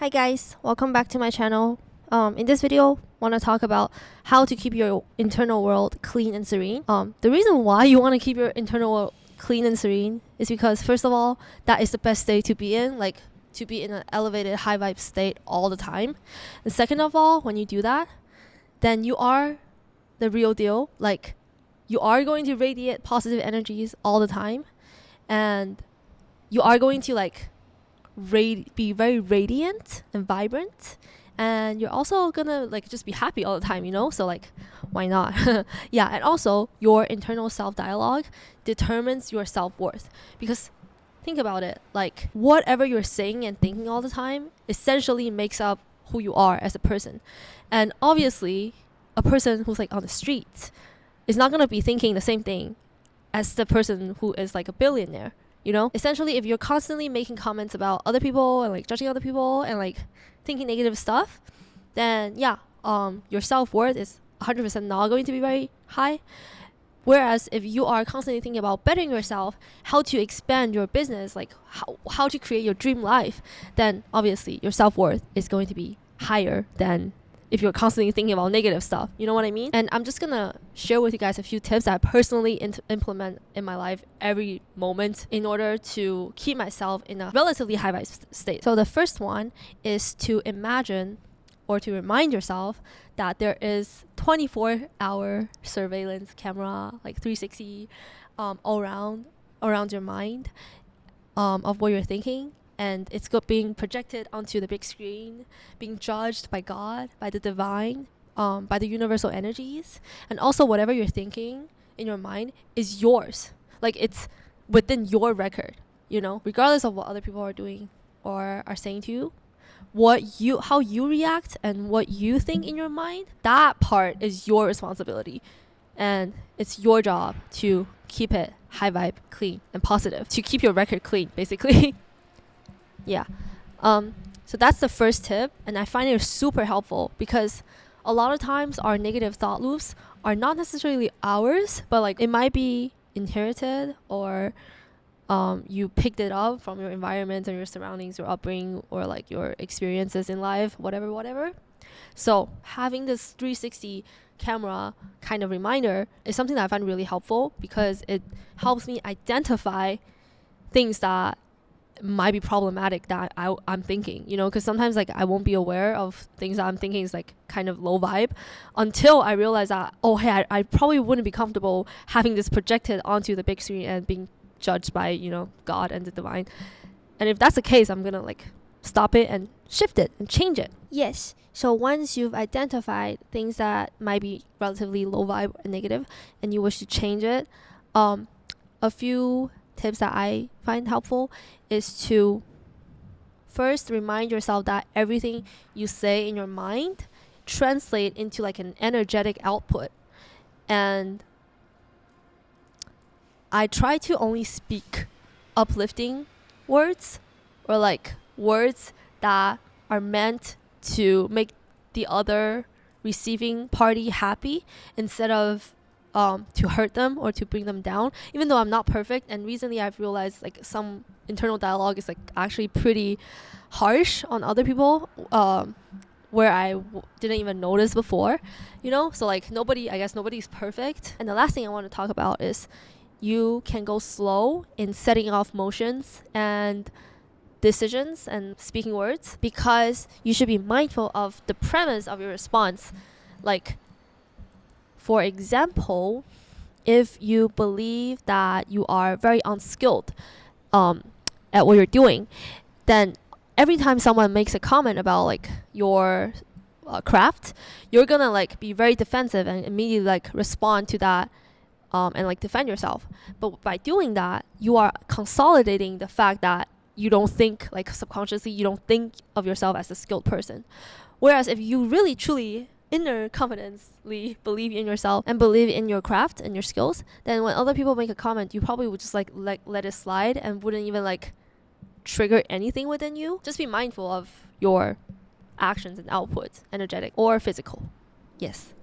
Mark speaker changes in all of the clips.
Speaker 1: Hi guys, welcome back to my channel. In this video, want to talk about how to keep your internal world clean and serene. The reason why you want to keep your internal world clean and serene is because first of all, that is the best state to be in, like to be in an elevated high vibe state all the time. And second of all, when you do that, then you are the real deal. Like you are going to radiate positive energies all the time, and you are going to be very radiant and vibrant, and you're also gonna just be happy all the time, so why not? Yeah. And also your internal self-dialogue determines your self-worth, because think about it, like whatever you're saying and thinking all the time essentially makes up who you are as a person. And obviously a person who's on the street is not gonna be thinking the same thing as the person who is a billionaire. Essentially, if you're constantly making comments about other people and judging other people and thinking negative stuff, then yeah, your self-worth is 100% not going to be very high. Whereas if you are constantly thinking about bettering yourself, how to expand your business, how to create your dream life, then obviously your self-worth is going to be higher than if you're constantly thinking about negative stuff. You know what I mean? And I'm just gonna share with you guys a few tips that I personally implement in my life every moment in order to keep myself in a relatively high vibe state. So the first one is to imagine or to remind yourself that there is 24-hour surveillance camera, 360, all around your mind, of what you're thinking. And it's being projected onto the big screen, being judged by God, by the divine, by the universal energies. And also whatever you're thinking in your mind is yours. It's within your record, regardless of what other people are doing or are saying to you. How you react and what you think in your mind, that part is your responsibility. And it's your job to keep it high vibe, clean, and positive, to keep your record clean, basically. Yeah. So that's the first tip, and I find it super helpful because a lot of times our negative thought loops are not necessarily ours, but it might be inherited, or you picked it up from your environment and your surroundings, your upbringing, or your experiences in life, whatever. So having this 360 camera kind of reminder is something that I find really helpful, because it helps me identify things that might be problematic that I'm thinking, because sometimes I won't be aware of things that I'm thinking is kind of low vibe until I realize that, oh hey, I probably wouldn't be comfortable having this projected onto the big screen and being judged by God and the divine. And if that's the case, I'm gonna stop it and shift it and change it. Yes. So once you've identified things that might be relatively low vibe and negative and you wish to change it, a few tips that I find helpful is to first remind yourself that everything you say in your mind translate into an energetic output. And I try to only speak uplifting words, or words that are meant to make the other receiving party happy, instead of to hurt them or to bring them down. Even though I'm not perfect, and recently I've realized some internal dialogue is actually pretty harsh on other people, where I didn't even notice before, so I guess nobody's perfect. And the last thing I want to talk about is you can go slow in setting off motions and decisions and speaking words, because you should be mindful of the premise of your response. For example, if you believe that you are very unskilled at what you're doing, then every time someone makes a comment about your craft, you're gonna be very defensive and immediately respond to that, and defend yourself. But by doing that, you are consolidating the fact that you don't think, subconsciously, you don't think of yourself as a skilled person. Whereas if you really truly inner confidently believe in yourself and believe in your craft and your skills, then when other people make a comment, you probably would just let it slide and wouldn't even trigger anything within you. Just be mindful of your actions and outputs, energetic or physical. Yes.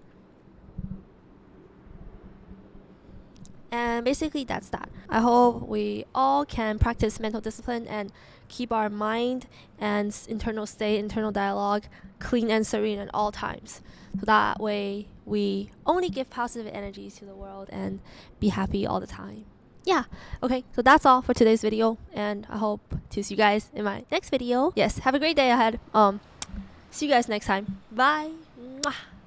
Speaker 1: And basically that's that. I hope we all can practice mental discipline and keep our mind and internal state, internal dialogue clean and serene at all times. So that way we only give positive energies to the world and be happy all the time. Yeah, okay, so that's all for today's video, and I hope to see you guys in my next video. Yes, have a great day ahead. See you guys next time. Bye. Mwah.